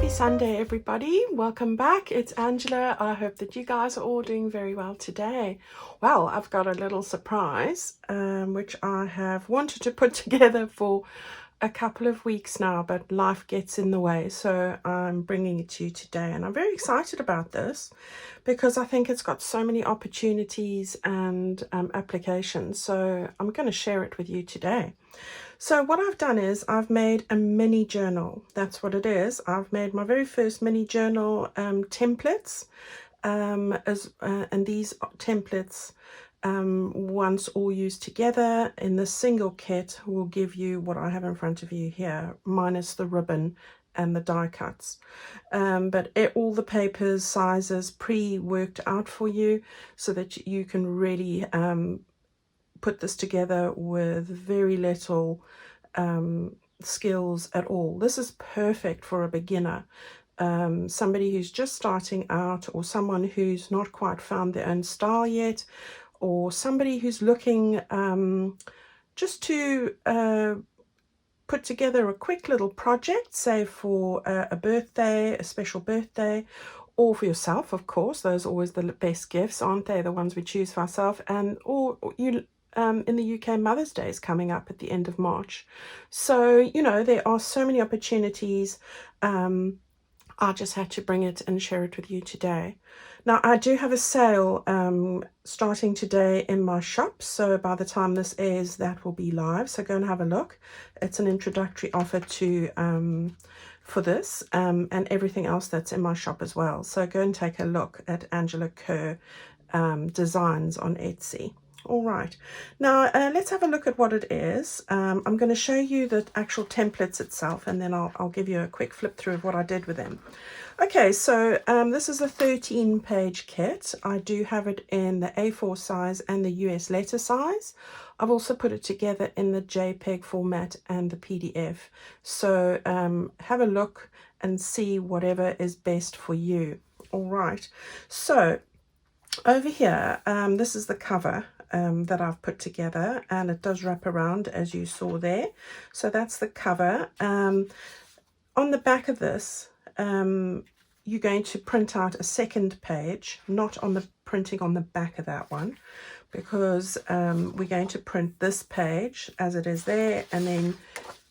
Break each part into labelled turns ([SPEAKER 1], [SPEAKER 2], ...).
[SPEAKER 1] Happy Sunday, everybody. Welcome back. It's Angela. I hope that you guys are all doing very well today. Well, I've got a little surprise, which I have wanted to put together for a couple of weeks now, but life gets in the way. So I'm bringing it to you today. And I'm very excited about this because I think it's got so many opportunities and applications. So I'm going to share it with you today. So what I've done is I've made a mini journal. That's what it is. I've made my very first mini journal templates, and these templates, once all used together in the single kit, will give you what I have in front of you here, minus the ribbon and the die cuts. But all the papers, sizes pre-worked out for you so that you can really put this together with very little skills at all. This is perfect for a beginner, somebody who's just starting out, or someone who's not quite found their own style yet, or somebody who's looking just to put together a quick little project, say for a birthday, a special birthday, or for yourself, of course. Those are always the best gifts, aren't they? The ones we choose for ourselves. And or you in the UK, Mother's Day is coming up at the end of March. So, you know, there are so many opportunities. I just had to bring it and share it with you today. Now, I do have a sale starting today in my shop. So by the time this airs, that will be live. So go and have a look. It's an introductory offer to for this and everything else that's in my shop as well. So go and take a look at Angela Kerr designs on Etsy. All right, now let's have a look at what it is. I'm going to show you the actual templates itself, and then I'll give you a quick flip through of what I did with them. Okay, so this is a 13-page kit. I do have it in the A4 size and the US letter size. I've also put it together in the JPEG format and the PDF. So have a look and see whatever is best for you. All right, so over here, this is the cover that I've put together, and it does wrap around as you saw there. So that's the cover. On the back of this, you're going to print out a second page, not on the printing on the back of that one, because we're going to print this page as it is there, and then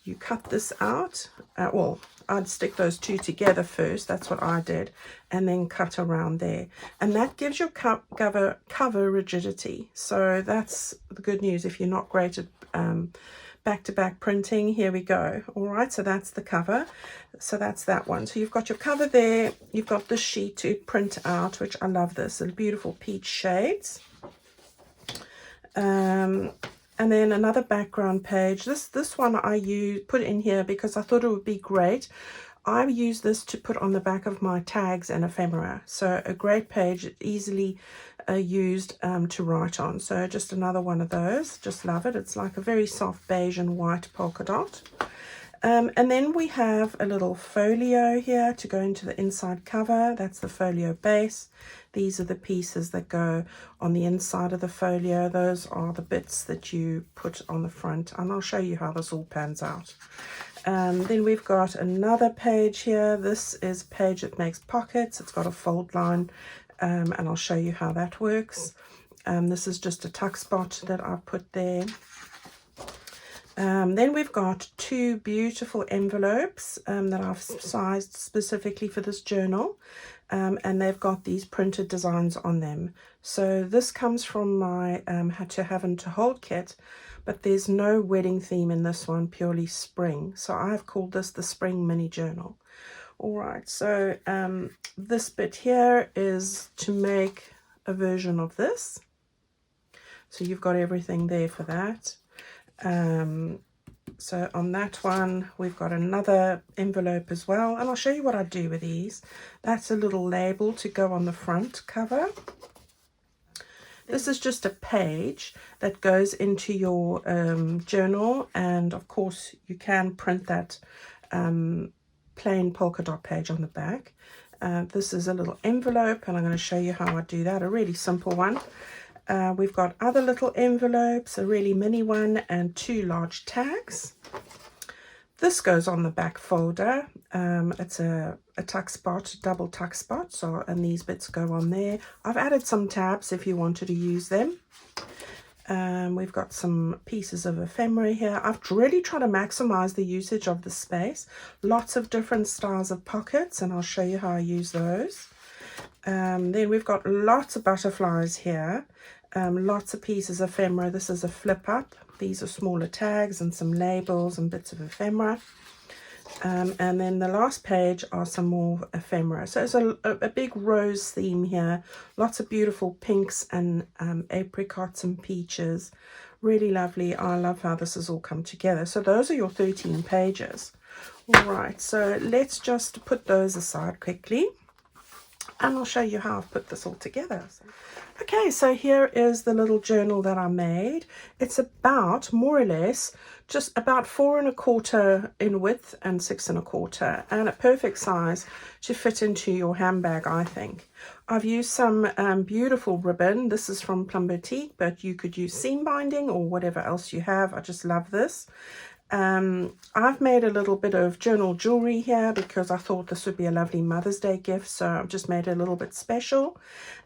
[SPEAKER 1] you cut this out. Well, I'd stick those two together first. That's what I did, and then cut around there, and that gives your cover rigidity. So that's the good news if you're not great at back-to-back printing. Here we go. All right, so that's the cover. So that's that one. So you've got your cover there. You've got this sheet to print out, which I love this. The beautiful peach shades. And then another background page. This one I put in here because I thought it would be great. I use this to put on the back of my tags and ephemera. So a great page, easily used to write on. So just another one of those. Just love it. It's like a very soft beige and white polka dot. And then we have a little folio here to go into the inside cover. That's the folio base. These are the pieces that go on the inside of the folio. Those are the bits that you put on the front, and I'll show you how this all pans out. Then we've got another page here. This is a page that makes pockets. It's got a fold line, and I'll show you how that works. This is just a tuck spot that I've put there. Then we've got two beautiful envelopes that I've sized specifically for this journal, and they've got these printed designs on them. So this comes from my Had to Have and to Hold kit, but there's no wedding theme in this one, purely spring. So I've called this the Spring Mini Journal. All right, so this bit here is to make a version of this. So you've got everything there for that. So on that one, we've got another envelope as well, and I'll show you what I do with these. That's a little label to go on the front cover. This is just a page that goes into your journal, and of course you can print that plain polka dot page on the back. This is a little envelope, and I'm going to show you how I do that, a really simple one. We've got other little envelopes, a really mini one, and two large tags. This goes on the back folder. It's a tuck spot, double tuck spot, so, and these bits go on there. I've added some tabs if you wanted to use them. We've got some pieces of ephemera here. I've really tried to maximize the usage of the space. Lots of different styles of pockets, and I'll show you how I use those. Then we've got lots of butterflies here. Lots of pieces of ephemera. This is a flip up. These are smaller tags and some labels and bits of ephemera. And then the last page are some more ephemera. So it's a big rose theme here. Lots of beautiful pinks and apricots and peaches. Really lovely. I love how this has all come together. So those are your 13 pages. All right, so let's just put those aside quickly. And I'll show you how I've put this all together. Okay, so here is the little journal that I made. It's about, more or less, just about 4 1/4 in width and 6 1/4, and a perfect size to fit into your handbag, I think. I've used some beautiful ribbon. This is from Plum Boutique, but you could use seam binding or whatever else you have. I just love this. I've made a little bit of journal jewelry here because I thought this would be a lovely Mother's Day gift, so I've just made it a little bit special.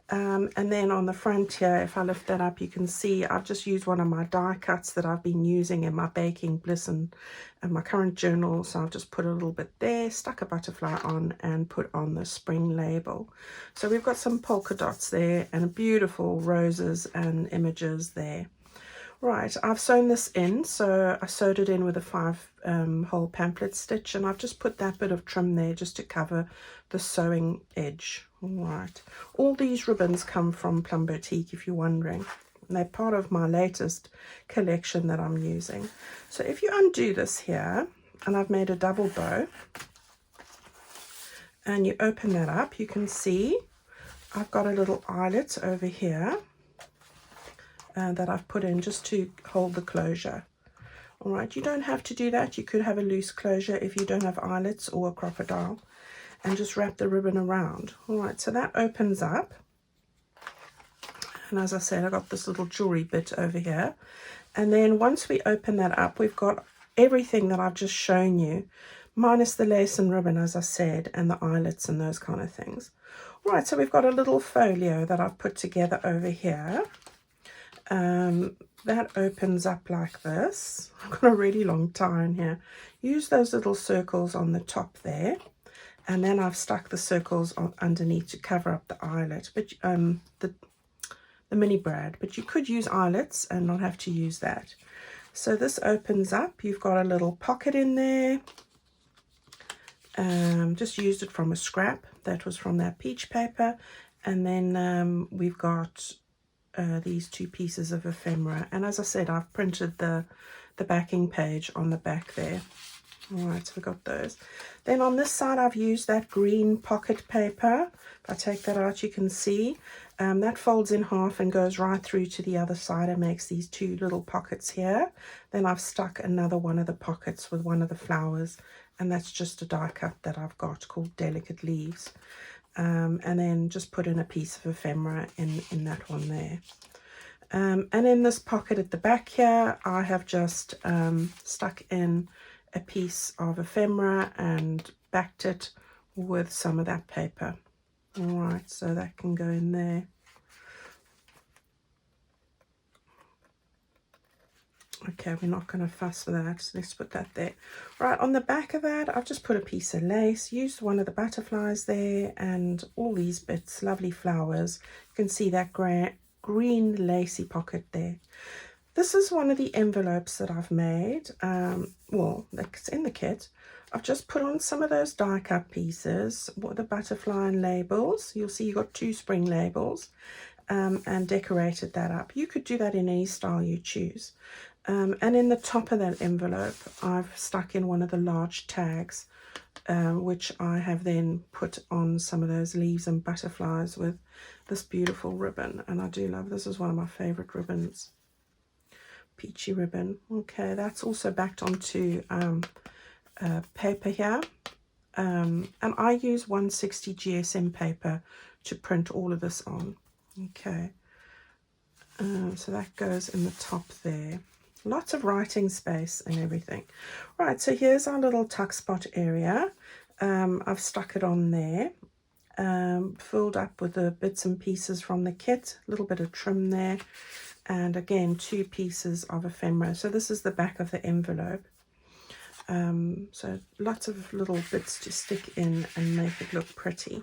[SPEAKER 1] And then on the front here, if I lift that up, you can see I've just used one of my die cuts that I've been using in my Baking Bliss and my current journal. So I've just put a little bit there, stuck a butterfly on, and put on the spring label. So we've got some polka dots there and beautiful roses and images there. Right, I've sewn this in, so I sewed it in with a 5-hole pamphlet stitch, and I've just put that bit of trim there just to cover the sewing edge. All right, all these ribbons come from Plum Boutique, if you're wondering. And they're part of my latest collection that I'm using. So if you undo this here, and I've made a double bow, and you open that up, you can see I've got a little eyelet over here. That I've put in just to hold the closure. All right, you don't have to do that. You could have a loose closure if you don't have eyelets or a crocodile, and just wrap the ribbon around. All right, so that opens up, and as I said, I got this little jewelry bit over here, and then once we open that up, we've got everything that I've just shown you, minus the lace and ribbon, as I said, and the eyelets and those kind of things. All right, so we've got a little folio that I've put together over here. That opens up like this. I've got a really long tie in here. Use those little circles on the top there, and then I've stuck the circles on underneath to cover up the eyelet, but the mini brad, but you could use eyelets and not have to use that. So this opens up. You've got a little pocket in there. Just used it from a scrap that was from that peach paper, and then we've got these 2 pieces of ephemera, and as I said, I've printed the backing page on the back there. All right, so we've got those. Then on this side, I've used that green pocket paper. If I take that out, you can see that folds in half and goes right through to the other side and makes these 2 little pockets here. Then I've stuck another one of the pockets with one of the flowers, and that's just a die cut that I've got called Delicate Leaves. And then just put in a piece of ephemera in that one there. And in this pocket at the back here, I have just stuck in a piece of ephemera and backed it with some of that paper. All right, so that can go in there. Okay, we're not going to fuss with that, so let's put that there. Right, on the back of that, I've just put a piece of lace, used one of the butterflies there, and all these bits, lovely flowers. You can see that green lacy pocket there. This is one of the envelopes that I've made. Well, it's in the kit. I've just put on some of those die cut pieces, the butterfly and labels. You'll see you've got 2 spring labels, and decorated that up. You could do that in any style you choose. And in the top of that envelope, I've stuck in one of the large tags, which I have then put on some of those leaves and butterflies with this beautiful ribbon. And I do love this. Is one of my favorite ribbons. Peachy ribbon. Okay, that's also backed onto paper here. And I use 160 GSM paper to print all of this on. Okay. So that goes in the top there. Lots of writing space and everything. Right, so here's our little tuck spot area. I've stuck it on there, filled up with the bits and pieces from the kit, a little bit of trim there, and again 2 pieces of ephemera. So this is the back of the envelope. So lots of little bits to stick in and make it look pretty.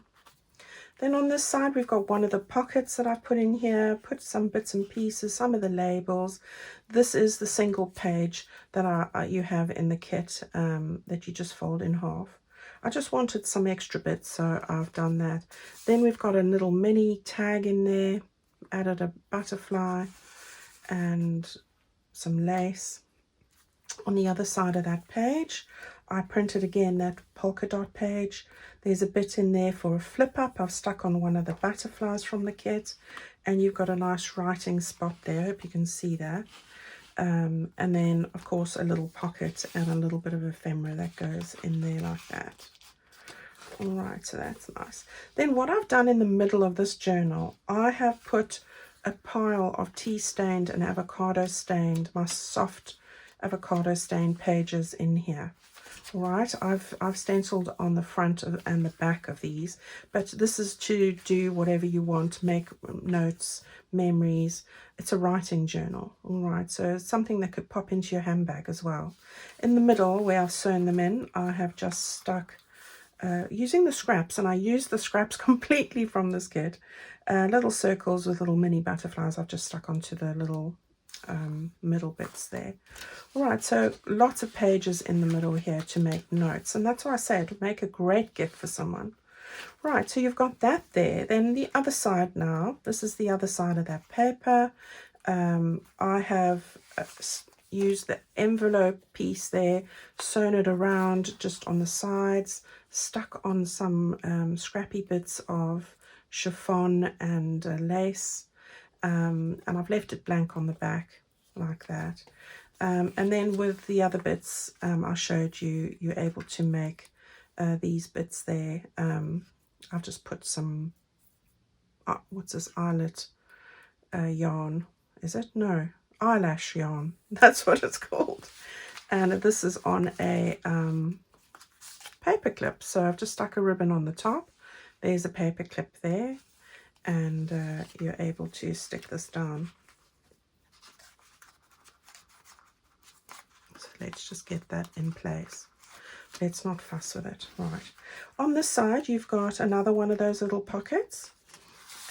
[SPEAKER 1] Then on this side we've got one of the pockets that I put in here, put some bits and pieces, some of the labels. This is the single page that you have in the kit, that you just fold in half. I just wanted some extra bits, so I've done that. Then we've got a little mini tag in there, added a butterfly and some lace. On the other side of that page, I printed again that polka dot page. There's a bit in there for a flip up. I've stuck on one of the butterflies from the kit, and you've got a nice writing spot there. I hope you can see that. And then of course a little pocket and a little bit of ephemera that goes in there like that. All right, so that's nice. Then what I've done in the middle of this journal, I have put a pile of tea stained and avocado stained, my soft avocado stained pages in here. All right, I've stenciled on the front and the back of these, but this is to do whatever you want, make notes, memories. It's a writing journal. All right, so it's something that could pop into your handbag as well. In the middle where I've sewn them in, I have just stuck using the scraps, and I used the scraps completely from this kit, little circles with little mini butterflies I've just stuck onto the little middle bits there. All right, so lots of pages in the middle here to make notes, and that's why I say it would make a great gift for someone. Right, so you've got that there. Then the other side now, this is the other side of that paper. I have used the envelope piece there, sewn it around just on the sides, stuck on some scrappy bits of chiffon and lace, and I've left it blank on the back like that. And then with the other bits I showed you, you're able to make these bits there. I've just put some, what's this, eyelet yarn, is it? No, eyelash yarn, that's what it's called. And this is on a paper clip, so I've just stuck a ribbon on the top. There's a paper clip there, and you're able to stick this down. So let's just get that in place. Let's not fuss with it. Right, on this side you've got another one of those little pockets,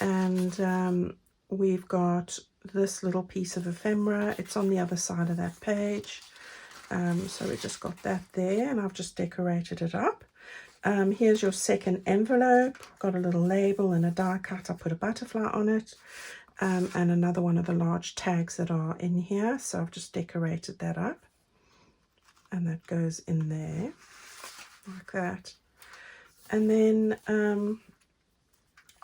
[SPEAKER 1] and we've got this little piece of ephemera. It's on the other side of that page. So we just got that there, and I've just decorated it up. Here's your second envelope. Got a little label and a die cut. I put a butterfly on it, and another one of the large tags that are in here. So I've just decorated that up, and that goes in there like that. And then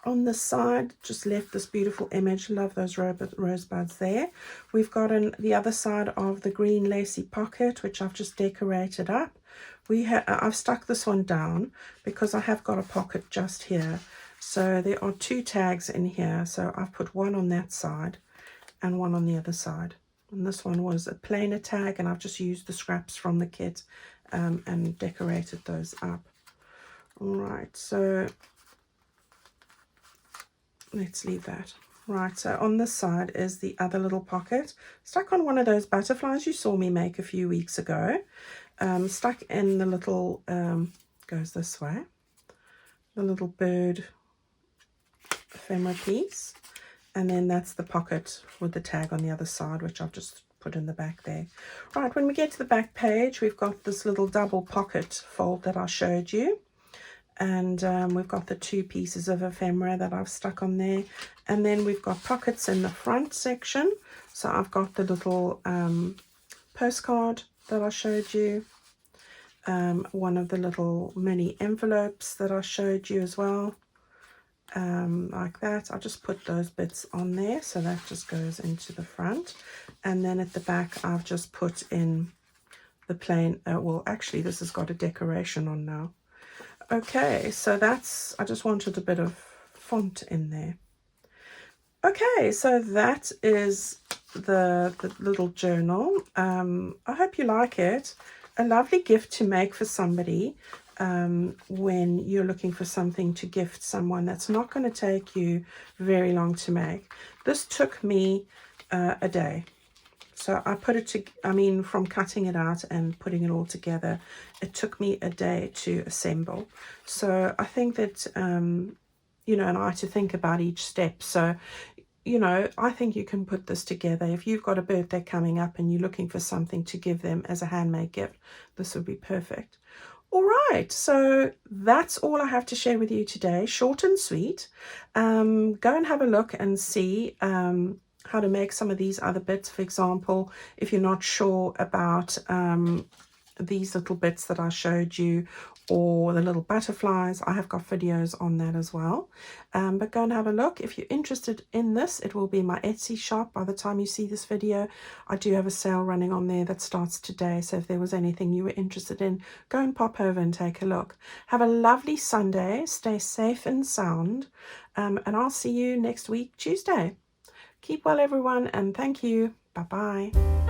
[SPEAKER 1] on the side, just left this beautiful image. Love those rosebuds there. We've got the other side of the green lacy pocket, which I've just decorated up. I've stuck this one down because I have got a pocket just here. So there are 2 tags in here. So I've put one on that side and one on the other side. And this one was a plainer tag, and I've just used the scraps from the kit and decorated those up. All right, so let's leave that. Right, so on this side is the other little pocket, stuck on one of those butterflies you saw me make a few weeks ago. Stuck in the little, goes this way, the little bird ephemera piece, and then that's the pocket with the tag on the other side, which I've just put in the back there. Right, when we get to the back page, we've got this little double pocket fold that I showed you. And we've got the 2 pieces of ephemera that I've stuck on there, and then we've got pockets in the front section. So I've got the little postcard that I showed you, one of the little mini envelopes that I showed you as well, like that. I just put those bits on there, so that just goes into the front. And then at the back I've just put in the plain, well actually this has got a decoration on now. Okay, so that's, I just wanted a bit of font in there. Okay, so that is the little journal. I hope you like it. A lovely gift to make for somebody when you're looking for something to gift someone that's not going to take you very long to make. This took me a day. So I put it to, I mean, from cutting it out and putting it all together, it took me a day to assemble. So I think that, you know, and I had to think about each step. So, you know, I think you can put this together. If you've got a birthday coming up and you're looking for something to give them as a handmade gift, this would be perfect. All right, so that's all I have to share with you today. Short and sweet. Go and have a look and see how to make some of these other bits. For example, if you're not sure about these little bits that I showed you, or the little butterflies, I have got videos on that as well. But go and have a look. If you're interested in this, it will be my Etsy shop by the time you see this video. I do have a sale running on there that starts today, so if there was anything you were interested in, go and pop over and take a look. Have a lovely Sunday, stay safe and sound, and I'll see you next week, Tuesday. Keep well, everyone, and thank you. Bye-bye.